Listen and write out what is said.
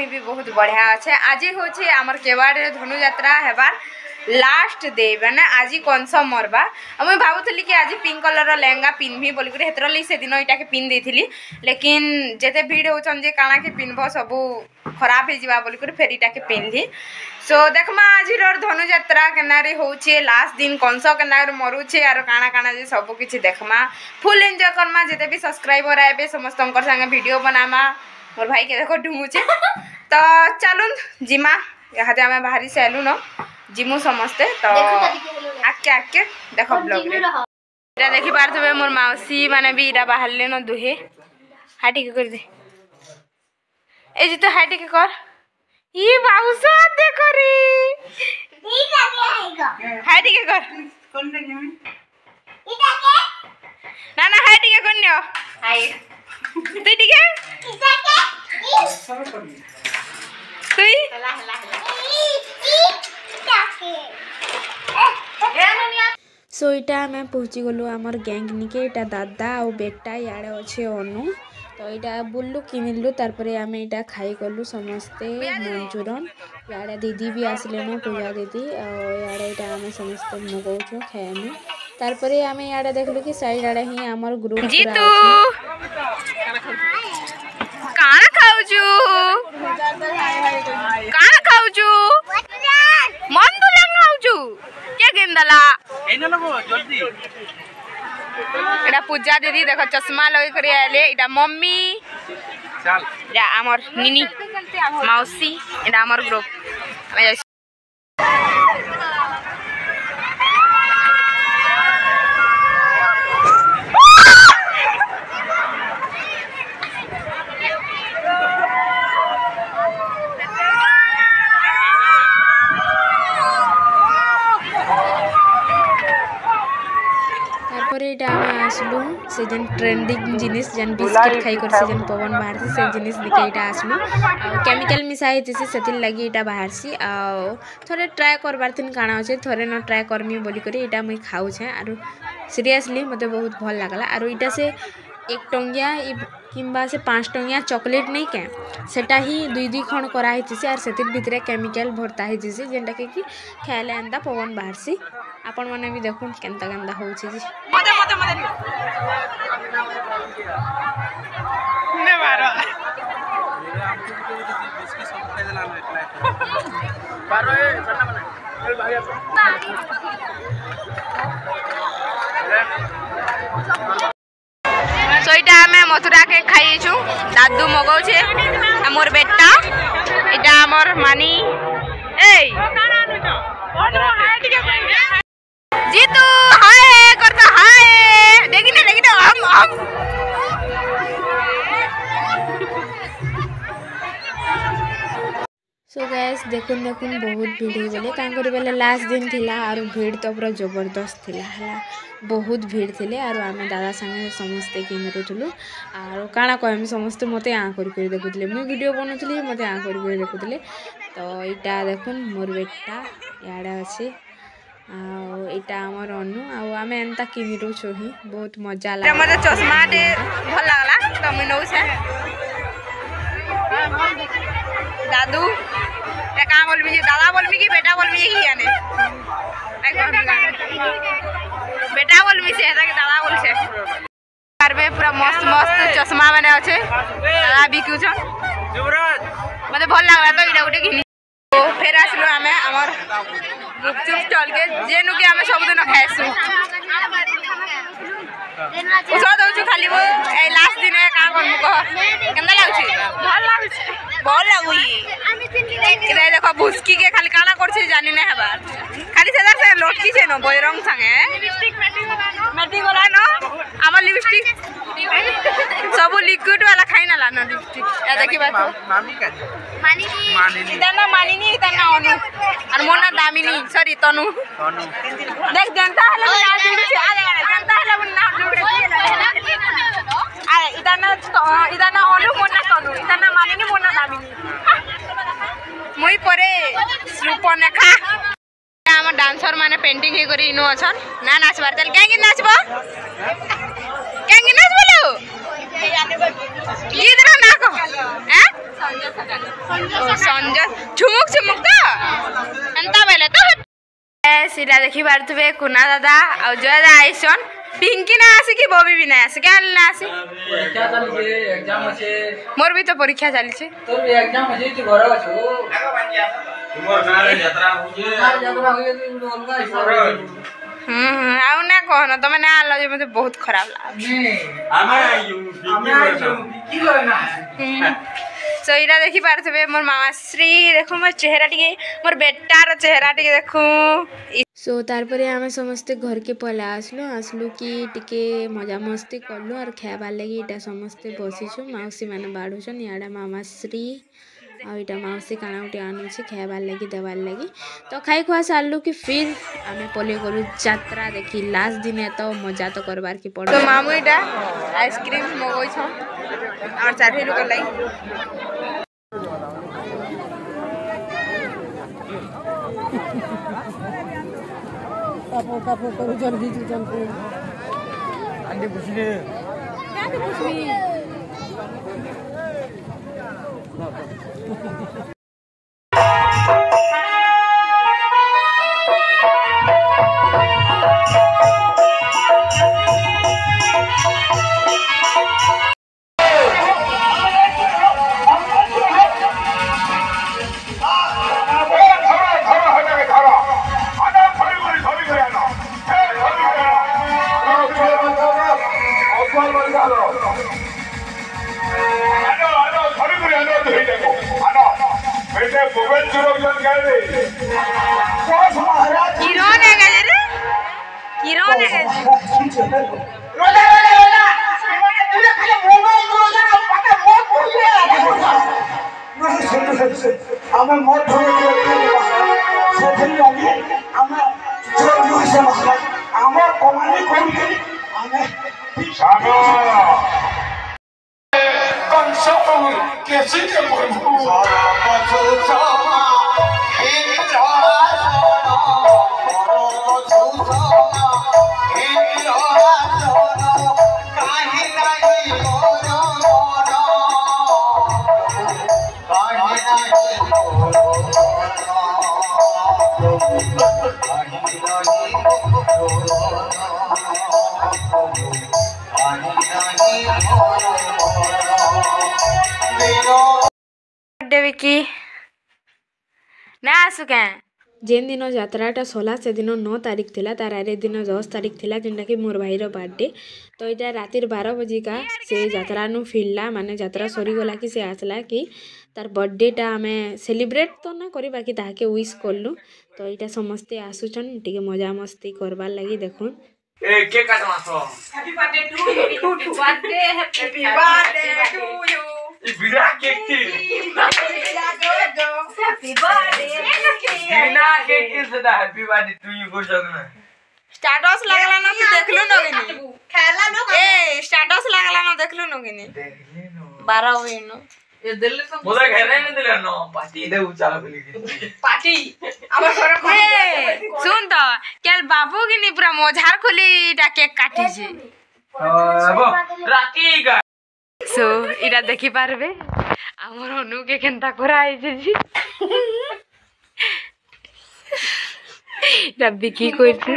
भी बहुत बढ़िया अच्छे। आज हूँ आमर केवाड़ धनु यात्रा हेबार लास्ट डे मैंने आज कंस मरवा मुझे भावुली कि आज पिंक कलर लेहंगा पिन्हबी बोलिक हेतर से दिन यहाँ के पिन देती लेकिन जिते भीड़ होचन काଣା के पिन्हब सब खराब हो बोलिक फेर इटा के पिन्हली। सो देखमा आज धनु यात्रा केनारे होचे लास्ट दिन कंस केनारे मरुचे आर काଣା काଣା जे सब किछि देखमा फुल एंजॉय करमा। जिते भी सब्सक्राइबर आए समस्त संगे वीडियो बनामा मोर भाई के देखो ढुंगुचे तो चलुन जिमा यहाँ आम बाहरी से आलु न जिमु समस्ते तो आके आके देख ब्लॉग रे देखि पारथबे मोर मौसी माने भी इरा बाहरले न दुहे हाटी के कर दे ए जी तो हाटी के कर ई बाउसा देखो रे हाटी के कर कोन रे गेम इटा के ना ना हाटी के कोन्यो हाय तू ठीक है इटा के सब कर तुई हला हला सो इटा आम पहुँची गलु आमर गैंग निके इटा दादा और बेटा याड़े अच्छे अनु तो यहाँ बुल्लु किनिलु तारपरे आम इटा खाई गलु समस्ते मंचूरन याड़े दीदी भी आसले न पूजा दीदी और इटा आम समस्ते मगाऊ खाएं तारपरे आम याड़े देखलु कि साइड आड़े ही आमर ग्रुप जीतू काना खाउछु काना खाउछु मन तो लंग खाउछु के गेंदला एने लगो जल्दी एटा पूजा दीदी देखो चश्मा लगे करे आले एटा मम्मी चल या हमर निनी मौसी एटा हमर ग्रुप आसलु से जन ट्रेंडिंग जिनिस जन बिस्किट खाई कर से जन पवन बाहर से जिनिस दिखे इटा आसलु केमिकल मिसाई थी से लगी इटा बाहर सी थोड़े ट्राए करबार थिन काना अच्छे थोड़े न ट्राए करमी बोली करी इटा मुई खाऊछे आरो सीरियसली मते बहुत भल लागला आरो इटा से 1 टंगिया किंबा से 5 टंगिया चॉकलेट नहीं के सेटा ही 2 खण करा हिची आर सेतिर भितरे केमिकल भरता हिची जेंटा के कि खाइले एंदा पवन बाहर सी आपण माने भी देखुन केंता केंता होउछि जी मते मते मते ने बारो बिस्किट सब खाइ देला बारो ए सन्ना बना चल भाई सो इटा हमें मथुरा के खाइछु दादू मगाउ छे हमर बेटा इटा हमर मानी ए जीतू हाय करता हाय देखी ना हम सो गैस देखुन देखुन बहुत भीड़ हो गले कान करी बेले लास्ट दिन थिला आरो भीड़ तो पूरा जबरदस्त थिला हला बहुत भीड़ थिले आरो आमे दादा संगे समस्त किनरुथुलु आरो काना कहम समस्त मते आ करी देखुतले मु वीडियो बनउथली मते आ करी देखुतले तो इटा देखुन मोर बेटा याडा अछि इटा हमर अनु आ आमे एंता किनरुछु ही बहुत मजा लागला मते चश्मा दे भल लागला त मु नउ छे दादू ते का बोलबी जी दादा बोलबी की बेटा बोलबी की आने बेटा बोलबी से के दादा बोल छे कार में पूरा मस्त मस्त चश्मा माने अच्छे दादा बिकु छ युवराज मते भल लागला तो इटा उठे किनी तो फेर आसलो आमे हमर गुपचुप स्टॉल के जेनु के आमे सब दिन खाइसु उसा दउछु खाली वो ए लास्ट दिन का करमु कह केंदा लागछि भल लागुई इधर देखो भुसकी के खाली काना करछि जानि नै हबा खाली से लोटकी छे न बयरंग संगे लिपस्टिक मेटी वाला न हमर लिपस्टिक सब लिक्विड वाला खाइ ना ला न लिपस्टिक ए देखिबा तो मामी का मानिनी इतना मानिनी इतना अनु और मोना दामिनी सॉरी तनु देख जनता हला ना जुड़ी आ जनता हला ना जुड़ी आ इतना अनु मोना तनु इतना मानिनी मोना दामिनी मुई परे रूपनेखा हम डांसर माने पेंटिंग हे करी इनो अछन ना नाचबार चल केंगी नाचबो केंगी नाचबो लो गीतरा ना को हैं संजय झुमुक झुमुक तो एंता बेले तो सीधा देखि पारथबे कुना दादा और जय दादा आइसन पिंकी ना आसी कि बॉबी भी ना आसी क्या ना आसी परीक्षा चली छे एग्जाम আছে मोर भी तो परीक्षा चली छे तोर भी एग्जाम আছে तू घर अछो तुमर गां रे यात्रा होजे यात्रा होजे तू अलगा हिसाब आउ ना कहन तमे ना आलो जे मते बहुत खराब लाग हमें की करे ना सो इरा देखि पारथबे मोर मामा श्री देखो मोर चेहरा टिके मोर बेटार चेहरा टिके देखू सो तारपरे आमे समस्ते घर के पला आसलु कि टिके मजा मस्ती करलु और खाइबार लगी इटा समस्ते बसिछु मौसी माने बाढ़ुछन याडा मामा श्री आ इटा मौसी काना उटे आनुछि खाइबार लगी देवार लगी तो खाई खुआ सारलु कि फिर आमे पले करू यात्रा देखि लास्ट दिन तो मजा तो करबार की पड़ तो मामू इटा आइसक्रीम मगोइ छ और चारही लोग लाई कापो करू जल्दी जल्दी अंडे बुझले क्या बुझली किरण है रे किरण है আমার মত ধরে সেদিন আগে আমার জোর হইছে আমার কমানি করবে আমি সাগো কনসপ কেসে কে বলবো বছর সমা विकी ना आसु क्या जेन दिन यात्राटा सला से दिन 9 तारीख थिला तार आरे दिन 10 तारीख थिला जेनटा कि मोर भाईर बर्थडे तो इटा रातिर 12 बजे का से यात्रा नु फिरला माने यात्रा सरी गला कि से आसला कि तार बर्थडेटा आमे सेलिब्रेट तो ना करी बाकी ताके विश करलु तो इटा समस्ते आसुचन टिके मजा मस्ती करबार लगी देखुन ए के काटमा सो happy birthday to you birthday happy birthday to you ई बिना केक थी हैप्पी बर्थडे बिना केक के सदा हैप्पी बर्थडे टू यू को जगना स्टेटस लागला ना तू देखलु न गनी खेला न ए स्टेटस लागला ना देखलु न गनी देखले नो 12 हुई न ये दिल्ली तो मोला घर नहीं दिले नो पार्टी दे उचाला बोली पार्टी हमर घर को सुन तो केल बाबू की नि पूरा मोझार खोली टा केक काटी जे अब राती का सो इरा देखि पारबे हमर अनु के केनता करा आइ जे जी रब्बी की कोइते